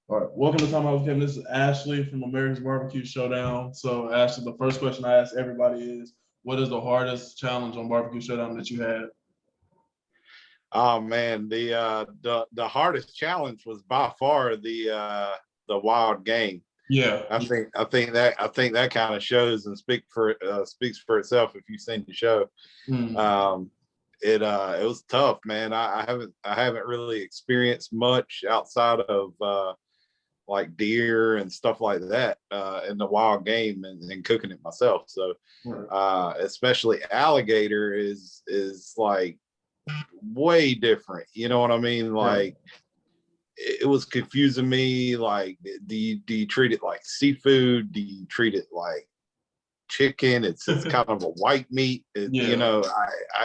All right, welcome to Timeout with Kevin. This is Ashley from America's Barbecue Showdown. So, Ashley, the first question I ask everybody is, what is the hardest challenge on Barbecue Showdown that you had? Oh man, the hardest challenge was by far the wild game. Yeah, I think that kind of shows and speaks for itself if you've seen the show. mm, Um, it was tough, man. I haven't really experienced much outside of like deer and stuff like that in the wild game and cooking it myself. So right, especially alligator is like way different. You know what I mean? right. Like it was confusing me. Like, do you treat it like seafood? Do you treat it like chicken? It's kind of a white meat. Yeah,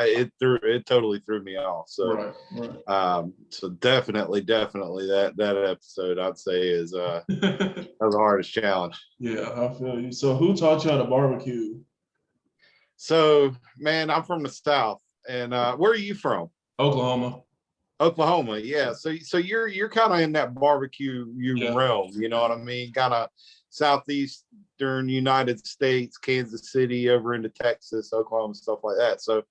It totally threw me off. So right. so definitely that episode I'd say is Yeah, the hardest challenge. I feel you. So, who taught you how to barbecue? So man, I'm from the South, and where are you from? Oklahoma. Oklahoma, yeah. So you're kind of in that barbecue Yeah, realm, you know what I mean? Kind of southeastern United States, Kansas City, over into Texas, Oklahoma, stuff like that. So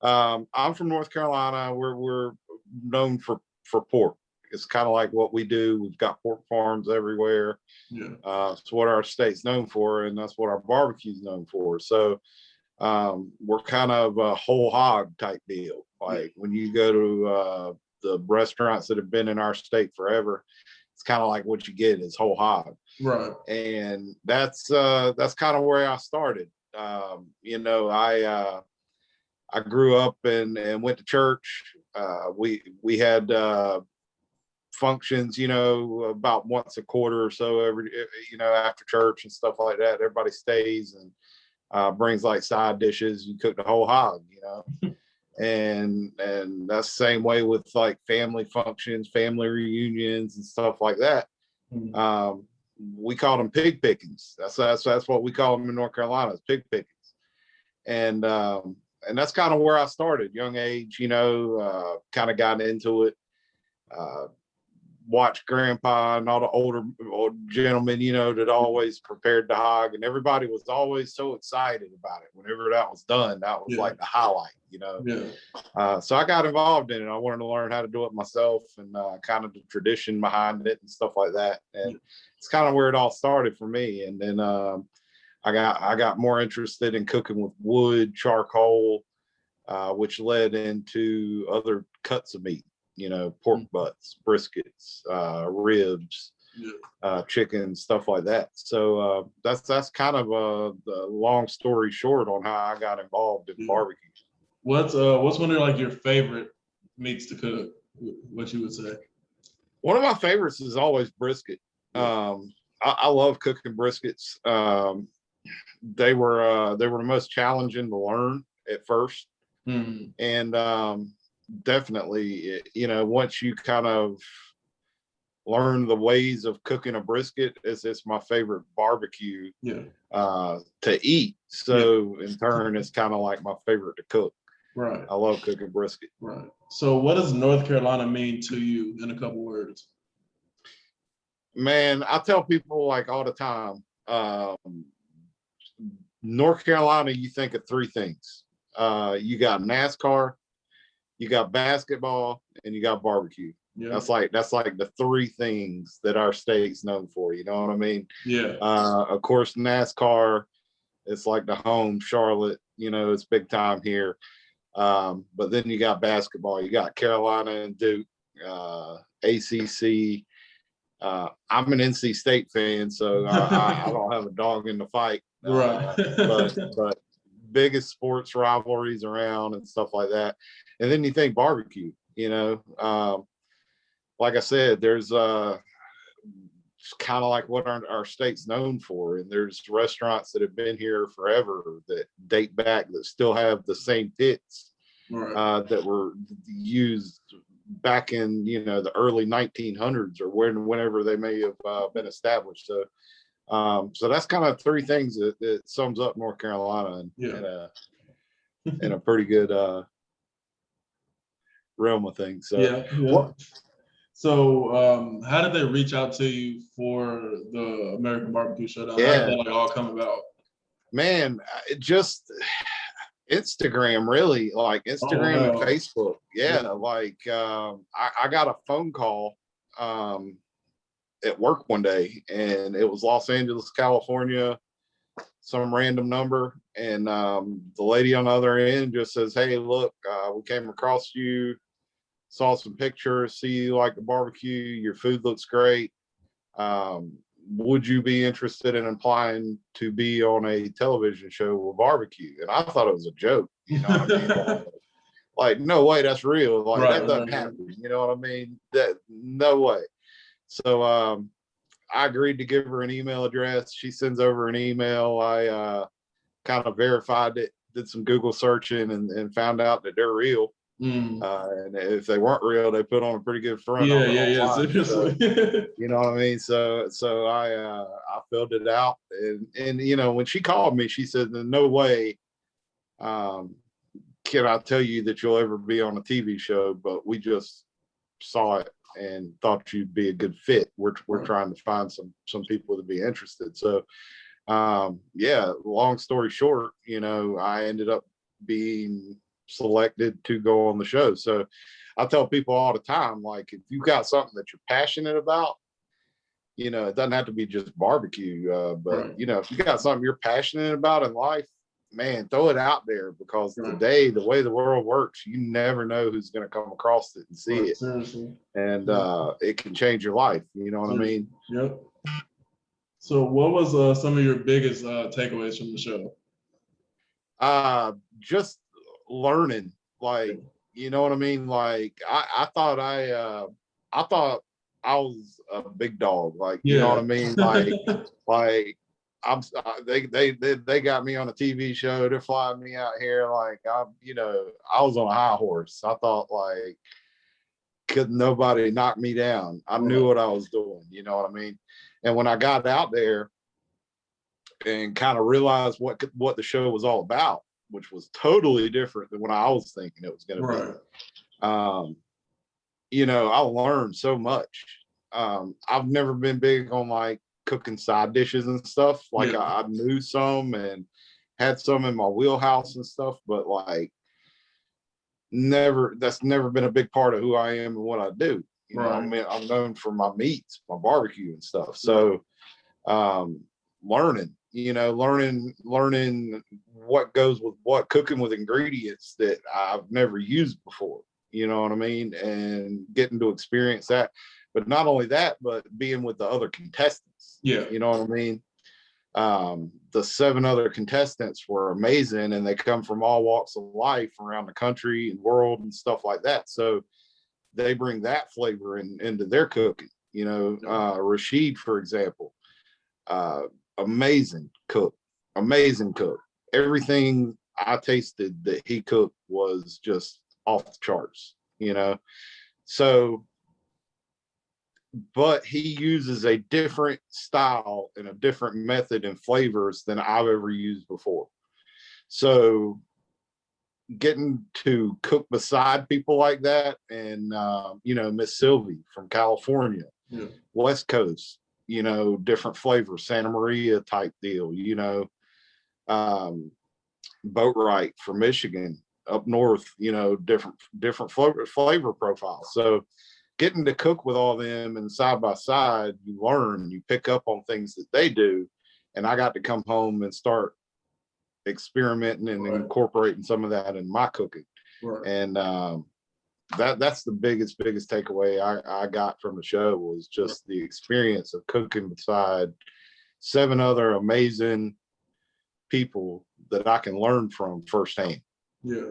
I'm from North Carolina. We're known for pork. It's kind of like what we do. We've got pork farms everywhere. yeah, It's what our state's known for, and that's what our barbecue's known for. So we're kind of a whole hog type deal. yeah. Like when you go to the restaurants that have been in our state forever, it's kind of like what you get is whole hog, Right. and that's kind of where I started. I grew up and went to church. We had functions, about once a quarter or so every, after church and stuff like that. Everybody stays and brings like side dishes. You cook the whole hog. And that's the same way with like family functions, family reunions, and stuff like that. Mm, Um, we call them pig pickings. That's what we call them in North Carolina, is pig pickings. And that's kind of where I started, young age. Kind of got into it. Uh, Watch grandpa and all the older old gentlemen, that always prepared the hog, and everybody was always so excited about it. Whenever that was done, that was yeah, like the highlight. yeah, So I got involved in it. I wanted to learn how to do it myself, and kind of the tradition behind it and stuff like that. yeah. And it's kind of where it all started for me. And then I got more interested in cooking with wood, charcoal, which led into other cuts of meat. Pork Mm, butts, briskets, ribs, yeah. chicken, stuff like that. So that's kind of the long story short on how I got involved in Yeah. barbecue. What's one of like your favorite meats to cook? What you would say? One of my favorites is always brisket. Yeah. I love cooking briskets. They were the most challenging to learn at first, Mm, and definitely, once you kind of learn the ways of cooking a brisket, it's my favorite barbecue yeah. to eat. Yeah. So in turn, it's kind of like my favorite to cook. Right. I love cooking brisket. Right. So, what does North Carolina mean to you in a couple words? Man, I tell people like all the time, North Carolina, you think of three things. You got NASCAR, you got basketball, and you got barbecue. Yeah. That's like the three things that our state's known for. You know what I mean? Yeah. Of course, NASCAR, it's like the home Charlotte. It's big time here. But then you got basketball. You got Carolina and Duke, ACC. I'm an NC State fan, so I don't have a dog in the fight. Right. But biggest sports rivalries around and stuff like that. And then you think barbecue. Like I said, there's it's kind of like what our state's known for, and there's restaurants that have been here forever that date back that still have the same pits Right. that were used back in the early 1900s or whenever they may have been established. So that's kind of three things that sums up North Carolina Yeah. in a pretty good realm of things. So Yeah. Yeah. what So, how did they reach out to you for the American Barbecue Showdown? How did Yeah, that like all come about? man, it just Instagram, really, like Oh Instagram and wow. Facebook. Yeah, like I got a phone call at work one day, and it was Los Angeles, California, some random number, and the lady on the other end just says, "Hey, look, we came across you, saw some pictures, see you like the barbecue, your food looks great. Um, would you be interested in applying to be on a television show with barbecue?" And I thought it was a joke, you know what I mean? Like, no way, that's real. Like, Right, that doesn't right, right. happen. You know what I mean? That no way. So I agreed to give her an email address. She sends over an email. I kind of verified it, did some Google searching, and found out that they're real. Mm. And if they weren't real, they put on a pretty good front Yeah, on it yeah, yeah. online. So, Seriously. you know what I mean? So I filled it out, and you know, when she called me, she said, "No way um, can I tell you that you'll ever be on a TV show, but we just saw it and thought you'd be a good fit. We're Right. trying to find some people to be interested." So yeah, long story short, you know, I ended up being selected to go on the show. So I tell people all the time, like, if you've got something that you're passionate about, you know, it doesn't have to be just barbecue, but Right. you know, if you got something you're passionate about in life, man, throw it out there, because Right. today, the way the world works, you never know who's going to come across it and see Right. it, Seriously. and Yeah. it can change your life. You know what I Seriously. mean? Yep. So, what was some of your biggest takeaways from the show? Just learning, Yeah. like, you know what I mean? Like, I thought I was a big dog, like, you know what Yeah. I mean? Like they got me on a TV show. They're flying me out here like you know, I was on a high horse. I thought, like, could nobody knock me down. I knew Right. what I was doing, you know what I mean? And when I got out there and kind of realized what the show was all about, which was totally different than what I was thinking it was going to be. Right. Um, you know, I learned so much. I've never been big on like cooking side dishes and stuff. Like, Yeah. I knew some and had some in my wheelhouse and stuff, but like, never, that's never been a big part of who I am and what I do. You know, I Right. mean, I'm known for my meats, my barbecue and stuff. Right. So um, learning, you know, learning what goes with what, cooking with ingredients that I've never used before, you know what I mean, and getting to experience that. But not only that, but being with the other contestants, Yeah. you know what I mean. The 7 other contestants were amazing, and they come from all walks of life around the country and world and stuff like that. So they bring that flavor into their cooking. You know, Yeah. Rasheed, for example, uh, amazing cook, amazing cook. Everything I tasted that he cooked was just off the charts, you know. So, but he uses a different style and a different method and flavors than I've ever used before. So, getting to cook beside people like that, and you know, Miss Sylvie from California, Yeah. West Coast, you know, different flavors, Santa Maria type deal, you know, um, Boatwright from Michigan, up north, you know, different flavor profiles. So getting to cook with all them and side by side, you learn, you pick up on things that they do, and I got to come home and start experimenting and Right. incorporating some of that in my cooking. Right. And that's the biggest takeaway I got from the show, was Right. just the experience of cooking beside 7 other amazing people that I can learn from firsthand. Yeah.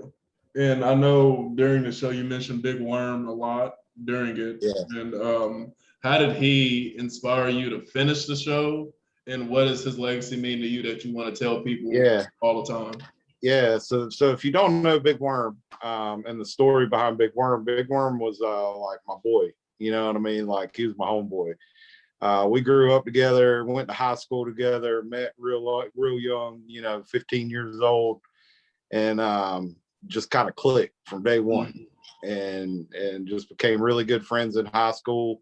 And I know during the show you mentioned Big Worm a lot during it. Yeah. And how did he inspire you to finish the show? And what does his legacy mean to you that you want to tell people Yeah. all the time? Yeah. So if you don't know Big Worm, and the story behind Big Worm was like my boy. You know what I mean? Like, he was my homeboy. We grew up together, went to high school together, met real young, you know, 15 years old, and just kind of clicked from day one. Mhm. and just became really good friends in high school.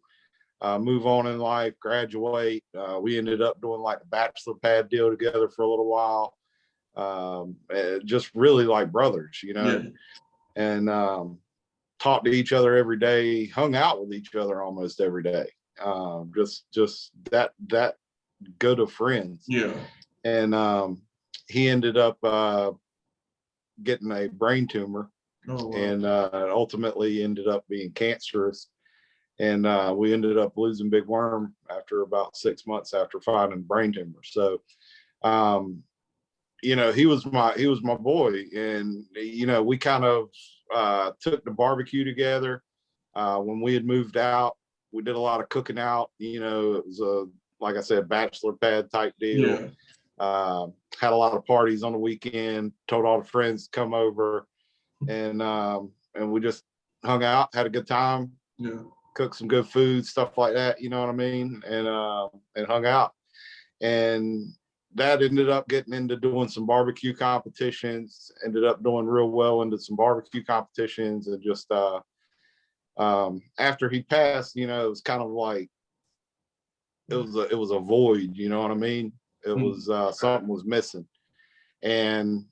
Move on in life, graduate. We ended up doing like a bachelor pad deal together for a little while. Just really like brothers, Yeah. and talked to each other every day, hung out with each other almost every day. Just that good of friends. Yeah. And he ended up getting a brain tumor, Oh, wow. and ultimately ended up being cancerous. And we ended up losing Big Worm after about 6 months after finding brain tumor. So, he was my boy, and we kind of took the barbecue together. When we had moved out, we did a lot of cooking out. It was like I said, bachelor pad type deal. Yeah. Had a lot of parties on the weekend. Told all the friends to come over, and we just hung out, had a good time. Yeah. Cooked some good food, stuff like that. You know what I mean? And hung out, and that ended up getting into doing some barbecue competitions. Ended up doing real well into some barbecue competitions, and just after he passed, it was kind of like it was a void. You know what I mean? It was something was missing, and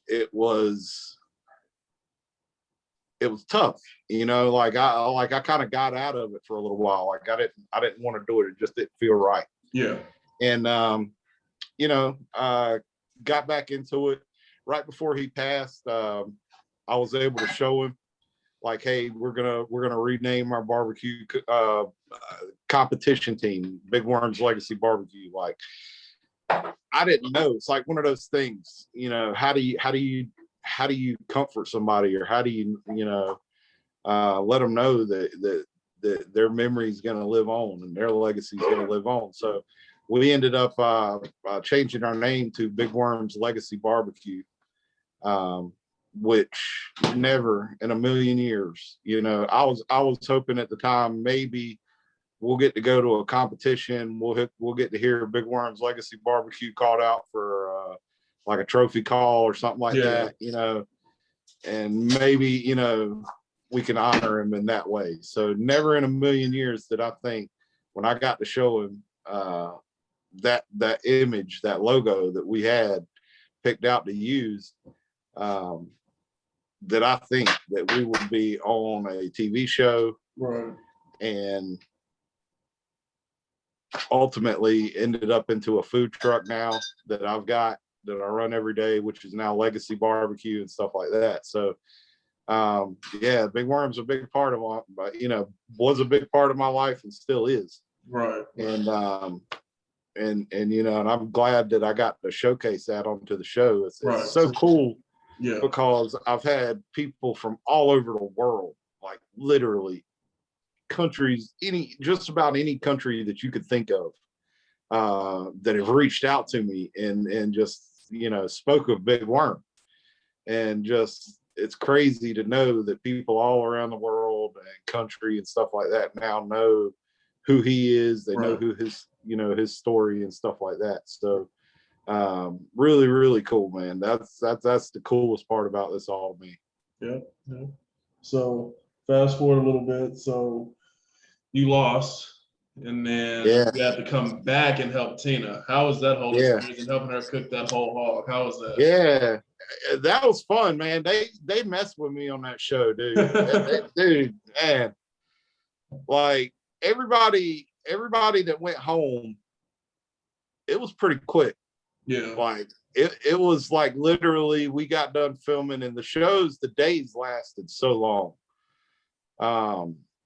it was tough. Like I kind of got out of it for a little while. Like I didn't want to do it. It just didn't feel right. Yeah. And got back into it right before he passed. I was able to show him, like, hey, we're gonna rename our barbecue competition team, Big Worm's Legacy Barbecue. Like, I didn't know. It's like one of those things. How do you comfort somebody, or how do you let them know that their memory is going to live on and their legacy is going to live on. So we ended up changing our name to Big Worm's Legacy Barbecue, which never in a million years. I was hoping at the time maybe we'll get to go to a competition. We'll get to hear Big Worm's Legacy Barbecue called out for like a trophy call or something like that. And maybe we can honor him in that way. So never in a million years did I think, when I got to show him that image, that logo that we had picked out to use, that I think that we would be on a TV show, Right. and ultimately ended up into a food truck now that I've got, that I run every day, which is now Legacy Barbecue and stuff like that. So Big Worm's a big part of was a big part of my life and still is. Right. And and I'm glad that I got to showcase that onto the show. It's so cool. Yeah. Because I've had people from all over the world, like literally countries, just about any country that you could think of, that have reached out to me and just spoke of Big Worm. And just, it's crazy to know that people all around the world and country and stuff like that now know who he is. They know who his story and stuff like that. So really, really cool, man. That's the coolest part about this all to me. Yeah. So fast forward a little bit. So you lost, and then you had to come back and help Tina. How was that whole experience and helping her cook that whole hog? How was that? Yeah, that was fun, man. They messed with me on that show, dude. Dude, man, like everybody that went home, it was pretty quick. Yeah. Like it was like literally we got done filming, and the days lasted so long.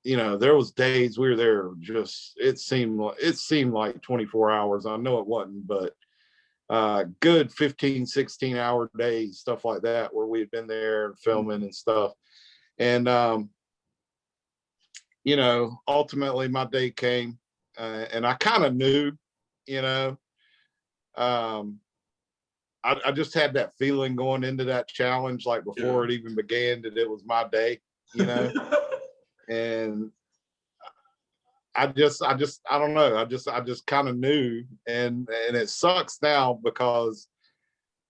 There was days we were there, just it seemed like 24 hours. I know it wasn't, but good 15, 16-hour days, stuff like that, where we had been there filming and stuff. And ultimately my day came, and I kind of knew, I just had that feeling going into that challenge, like before it even began, that it was my day, and I don't know. I just kind of knew, and it sucks now because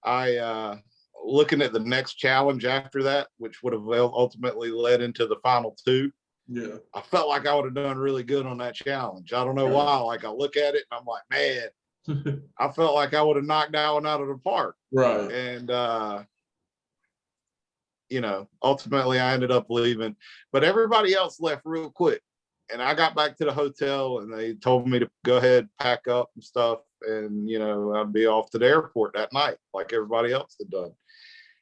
I looking at the next challenge after that, which would have ultimately led into the final two. Yeah. I felt like I would have done really good on that challenge. I don't know why. Like I look at it and I'm like, man, I felt like I would have knocked that one out of the park. Right. And you know, ultimately I ended up leaving, but everybody else left real quick. And I got back to the hotel and they told me to go ahead, pack up and stuff. And, you know, I'd be off to the airport that night, like everybody else had done.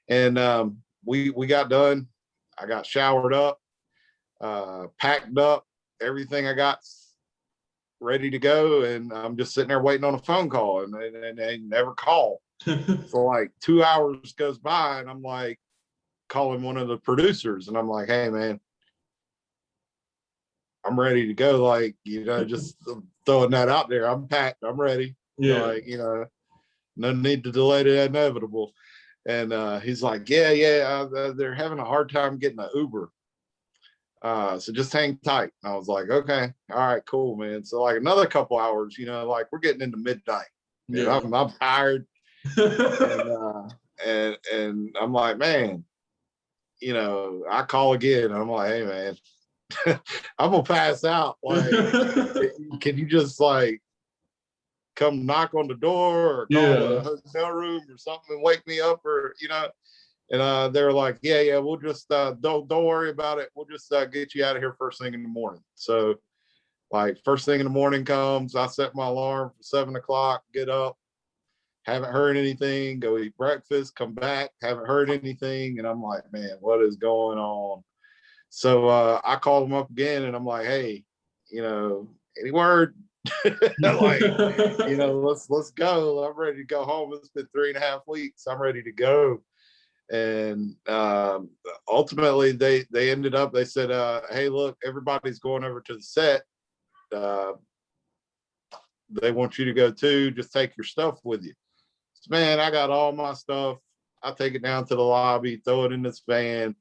And we got done. I got showered up, packed up, everything I got ready to go. And I'm just sitting there waiting on a phone call and they never call. So like 2 hours goes by and I'm like calling one of the producers and I'm like, hey man, I'm ready to go. Like, you know, just throwing that out there. I'm packed. I'm ready. Yeah. Like, you know, no need to delay the inevitable. And he's like, yeah, they're having a hard time getting an Uber. So just hang tight. And I was like, okay, all right, cool, man. So like another couple hours, you know, like we're getting into midnight. Yeah, I'm tired. and I'm like, man, you know, I call again. I'm like, hey man, I'm gonna pass out. Like, can you just like come knock on the door or call the hotel room or something and wake me up, or you know? And they're like, yeah, we'll just don't worry about it. We'll just get you out of here first thing in the morning. So like first thing in the morning comes, I set my alarm for 7 o'clock, get up, haven't heard anything, go eat breakfast, come back, haven't heard anything. And I'm like, man, what is going on? So I called them up again and I'm like, hey, you know, any word? Like, you know, let's go. I'm ready to go home. It's been 3.5 weeks. I'm ready to go. And ultimately they ended up, they said, hey, look, everybody's going over to the set. They want you to go too. Just take your stuff with you. So, man, I got all my stuff. I take it down to the lobby, throw it in this van,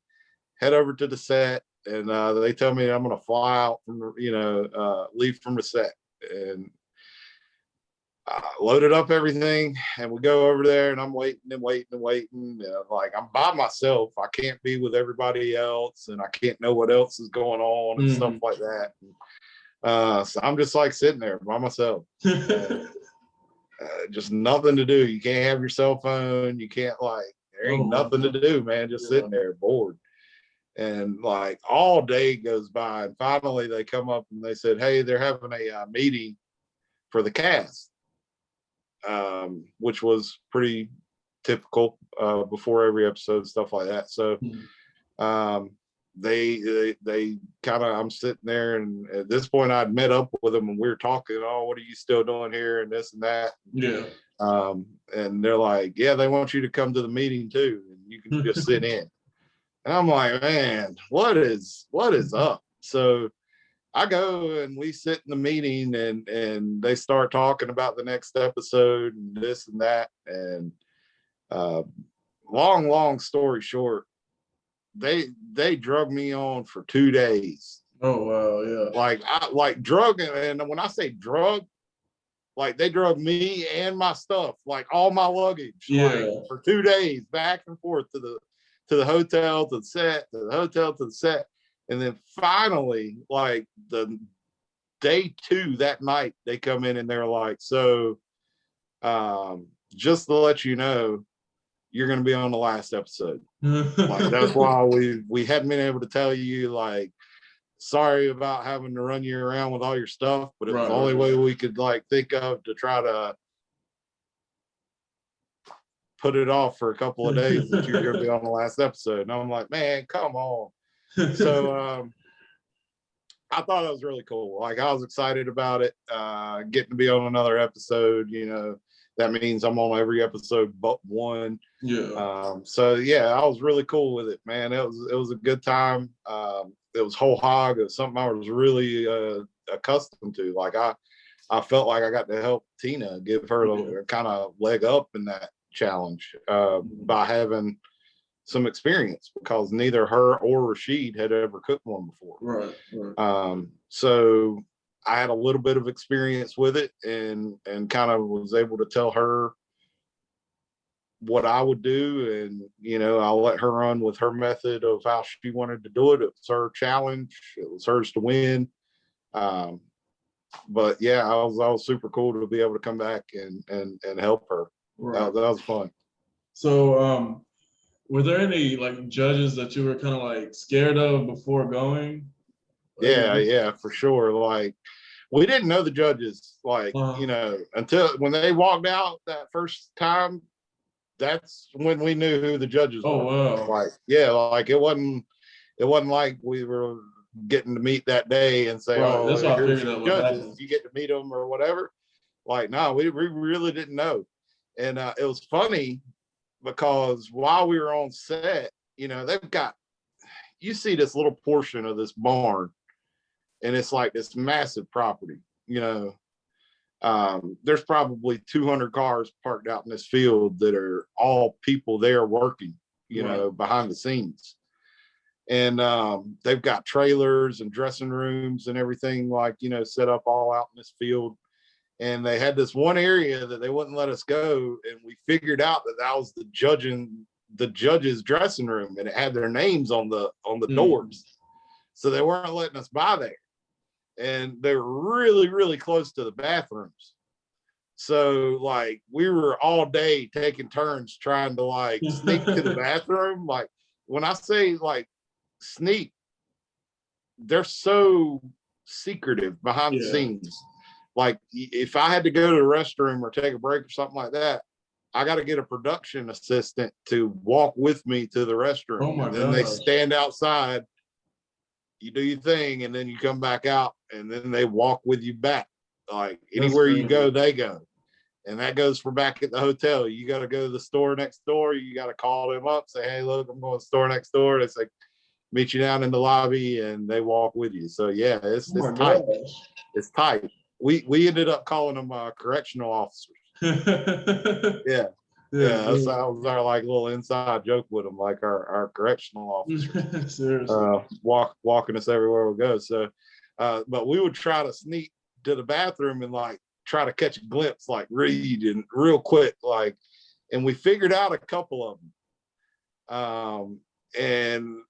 head over to the set, and they tell me I'm going to fly out from, you know, leave from the set. And loaded up everything, and we go over there, and I'm waiting. Like I'm by myself. I can't be with everybody else, and I can't know what else is going on and stuff like that. So I'm just like sitting there by myself. Just nothing to do. You can't have your cell phone. You can't like, there ain't nothing to do, man. Just sitting there bored. And like all day goes by. And finally they come up and they said, hey, they're having a meeting for the cast, which was pretty typical before every episode, stuff like that. So they kind of, I'm sitting there, and at this point I'd met up with them and we were talking, oh, what are you still doing here and this and that. And they're like, yeah, they want you to come to the meeting too, and you can just sit in. And I'm like, man, what is up? So I go and we sit in the meeting, and they start talking about the next episode and this and that. And long story short, they drug me on for 2 days. Oh wow, yeah. Like drug, and when I say drug, like they drug me and my stuff, like all my luggage, like for 2 days, back and forth to the hotel, to the set, to the hotel, to the set. And then finally, like the day 2 that night, they come in and they're like, so just to let you know, you're going to be on the last episode. Like that's why we hadn't been able to tell you, like, sorry about having to run you around with all your stuff, but it was the only way we could like think of to try to put it off for a couple of days that you're going to be on the last episode. And I'm like, man, come on. So I thought that was really cool. Like I was excited about it, getting to be on another episode. You know, that means I'm on every episode but one. So yeah, I was really cool with it, man. It was a good time. It was whole hog. It was something I was really accustomed to. Like I felt like I got to help Tina, give her a kind of leg up in that challenge by having some experience, because neither her or Rasheed had ever cooked one before. So I had a little bit of experience with it, and kind of was able to tell her what I would do, and I'll let her run with her method of how she wanted to do it. It was her challenge. It was hers to win. But yeah, I was super cool to be able to come back and help her. Right. That was fun. So, were there any like judges that you were kind of like scared of before going? Yeah, for sure. Like, we didn't know the judges, like, until when they walked out that first time. That's when we knew who the judges were. Wow. Like, yeah, like it wasn't like we were getting to meet that day and say, Right. That's why I here's figured your that judges, happened. you get to meet them or whatever. Like, no, we really didn't know. And it was funny because while we were on set, they've got, you see this little portion of this barn, and it's like this massive property. There's probably 200 cars parked out in this field that are all people there working, behind the scenes. And they've got trailers and dressing rooms and everything, like, set up all out in this field. And they had this one area that they wouldn't let us go. And we figured out that was the judge's dressing room, and it had their names on the doors. So they weren't letting us by there. And they were really, really close to the bathrooms. So like we were all day taking turns trying to like sneak to the bathroom. Like, when I say like sneak, they're so secretive behind the scenes. Like, if I had to go to the restroom or take a break or something like that, I got to get a production assistant to walk with me to the restroom. Oh my and then gosh. They stand outside. You do your thing, and then you come back out, and then they walk with you back. Like, anywhere you go, they go. And that goes for back at the hotel. You got to go to the store next door. You got to call them up, say, hey, look, I'm going to the store next door. They say, meet you down in the lobby, and they walk with you. So yeah, it's tight. It's tight. We ended up calling them correctional officers. Yeah. That was our like little inside joke with them, like our correctional officers. Seriously. Walking us everywhere we go. So, but we would try to sneak to the bathroom and like try to catch a glimpse, like Reed, and real quick, like, and we figured out a couple of them. And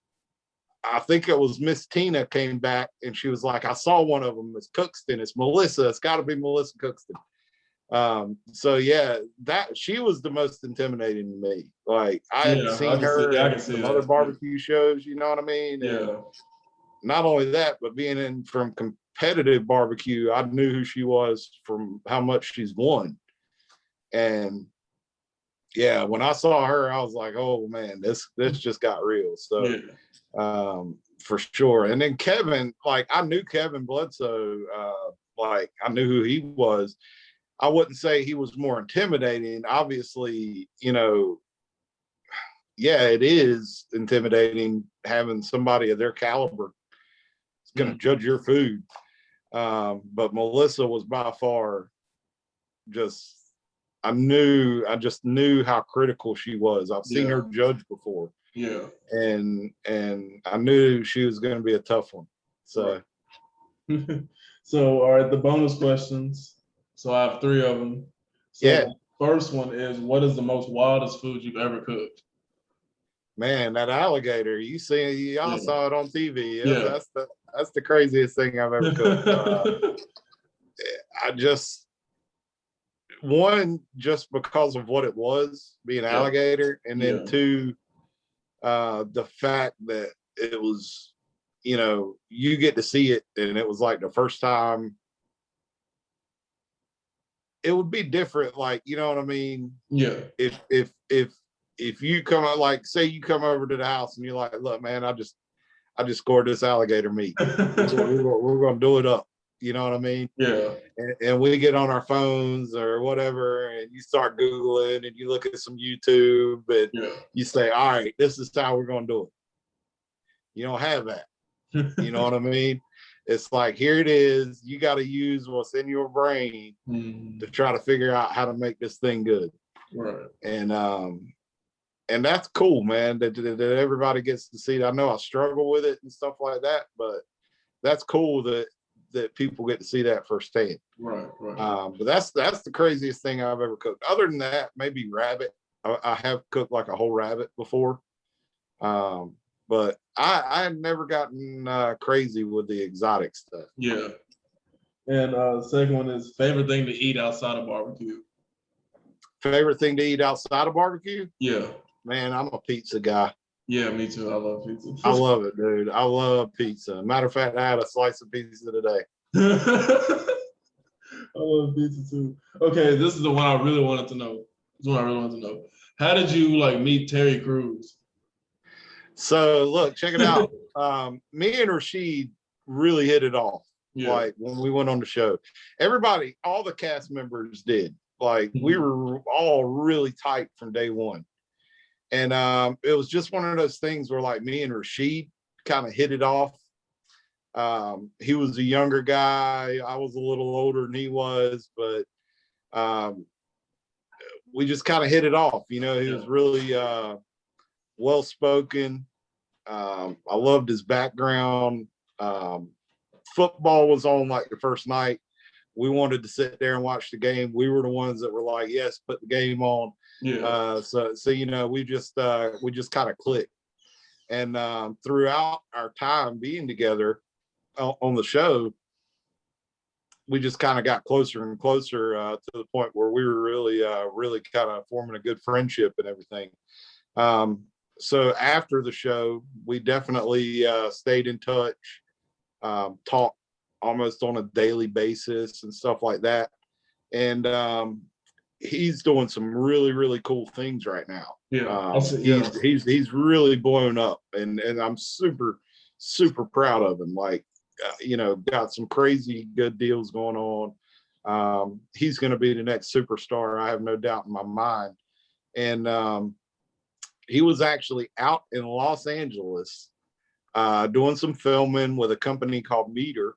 I think it was Miss Tina came back, and she was like, I saw one of them. It's Cookston. It's Melissa. It's got to be Melissa Cookston. So yeah, that she was the most intimidating to me. Like, I had seen her in some other barbecue shows, you know what I mean? Yeah. And not only that, but being in from competitive barbecue, I knew who she was from how much she's won. And yeah, when I saw her, I was like, oh man, this just got real. So for sure. And then Kevin, like, I knew Kevin Bledsoe, like I knew who he was. I wouldn't say he was more intimidating. Obviously, yeah, it is intimidating having somebody of their caliber is going to judge your food. But Melissa was by far I just knew how critical she was. I've seen her judge before. Yeah. And I knew she was going to be a tough one. So, So, all right, the bonus questions. So I have 3 of them. So the first one is, what is the most wildest food you've ever cooked? Man, that alligator, y'all saw it on TV. That's the craziest thing I've ever cooked. Just because of what it was, being alligator, and then 2, the fact that it was, you get to see it, and it was like the first time. It would be different, like, you know what I mean? Yeah. If you come out, like, say you come over to the house and you're like, look, man, I just scored this alligator meat. we're gonna do it up. You know what I mean? Yeah. And we get on our phones or whatever, and you start Googling and you look at some YouTube, and you say, all right, this is how we're gonna do it. You don't have that. You know what I mean? It's like, here it is. You got to use what's in your brain to try to figure out how to make this thing good. Right. And that's cool, man, that everybody gets to see it. I know I struggle with it and stuff like that, but that's cool that people get to see that firsthand. Right. But that's the craziest thing I've ever cooked. Other than that, maybe rabbit. I have cooked like a whole rabbit before. But I had never gotten crazy with the exotic stuff. Yeah. And second one is favorite thing to eat outside of barbecue. Favorite thing to eat outside of barbecue? Yeah. Man, I'm a pizza guy. Yeah, me too. I love pizza. I love it, dude. I love pizza. Matter of fact, I had a slice of pizza today. I love pizza too. Okay, this is the one I really wanted to know. How did you like meet Terry Crews? So look, check it out. Me and Rasheed really hit it off. Yeah. Like when we went on the show, everybody, all the cast members did. Like we were all really tight from day one. And it was just one of those things where like me and Rasheed kind of hit it off. He was a younger guy. I was a little older than he was, but we just kind of hit it off. You know, he was really well-spoken. I loved his background. Football was on like the first night. We wanted to sit there and watch the game. We were the ones that were like, yes, put the game on. Yeah. So you know, we just kind of clicked. And throughout our time being together on the show, we just kind of got closer and closer to the point where we were really kind of forming a good friendship and everything. So after the show, we definitely stayed in touch, talked almost on a daily basis and stuff like that. And he's doing some really cool things right now. Yeah. He's really blown up, and I'm super proud of him. Like, you know, got some crazy good deals going on. He's going to be the next superstar. I have no doubt in my mind. And he was actually out in Los Angeles doing some filming with a company called Meter,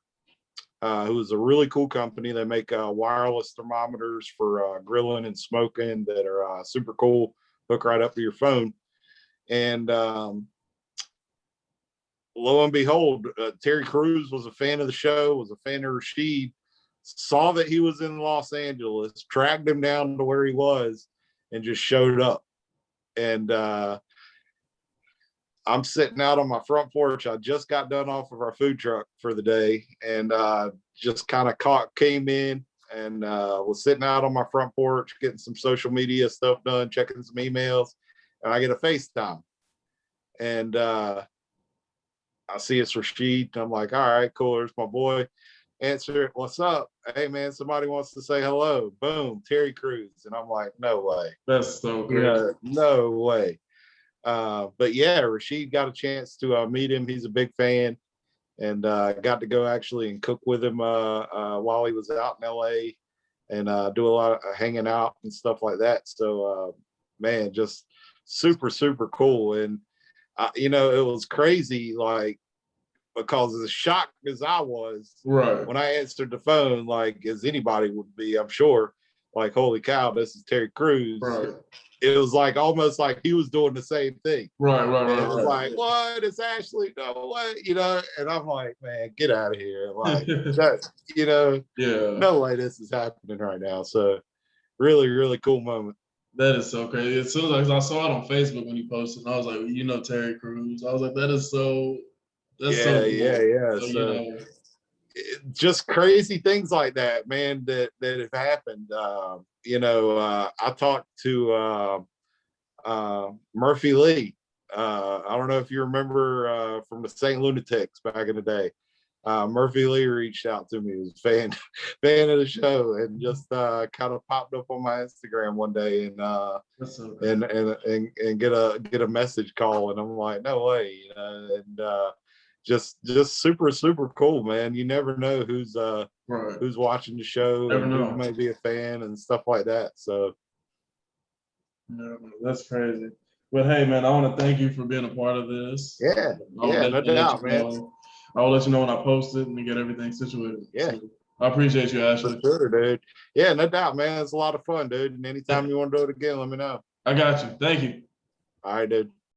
who is a really cool company. They make wireless thermometers for grilling and smoking that are super cool. Hook right up to your phone. And lo and behold, Terry Crews was a fan of the show, was a fan of Rasheed, saw that he was in Los Angeles, tracked him down to where he was, and just showed up. And I'm sitting out on my front porch. I just got done off of our food truck for the day, and just kind of came in and was sitting out on my front porch, getting some social media stuff done, checking some emails, and I get a FaceTime. And I see it's Rasheed. I'm like, all right, cool. There's my boy. Answer it. What's up? Hey, man, somebody wants to say hello. Boom, Terry Crews. And I'm like, no way. That's so great. Yeah, no way. But yeah, Rasheed got a chance to meet him. He's a big fan, and got to go actually and cook with him while he was out in LA, and do a lot of hanging out and stuff like that. So, man, just super cool. And you know, it was crazy, like, because as shocked as I was, right, when I answered the phone, like as anybody would be, I'm sure, like, holy cow, this is Terry Crews. Right. It was like almost like he was doing the same thing. Right. It was like, what? It's Ashley? No, what? You know, and I'm like, man, get out of here. Like, that, you know, no way this is happening right now. So really cool moment. That is so crazy. As soon as I saw it on Facebook when you posted, I was like, you know, Terry Crews. I was like, that's so cool. So, you know, just crazy things like that, man, that have happened. You know, I talked to Murphy Lee. I don't know if you remember from the St. Lunatics back in the day. Murphy Lee reached out to me. He was a fan of the show, and just kind of popped up on my Instagram one day, and and get a message call, and I'm like, no way, you know, and just super cool, man. You never know who's watching the show, and who may be a fan and stuff like that. So yeah, that's crazy. But hey, man, I want to thank you for being a part of this. Yeah, no doubt, man. I'll let you know when I post it and get everything situated. Yeah. So I appreciate you, Ashley. For sure, dude. Yeah, no doubt, man. It's a lot of fun, dude. And anytime you want to do it again, let me know. I got you. Thank you. All right, dude.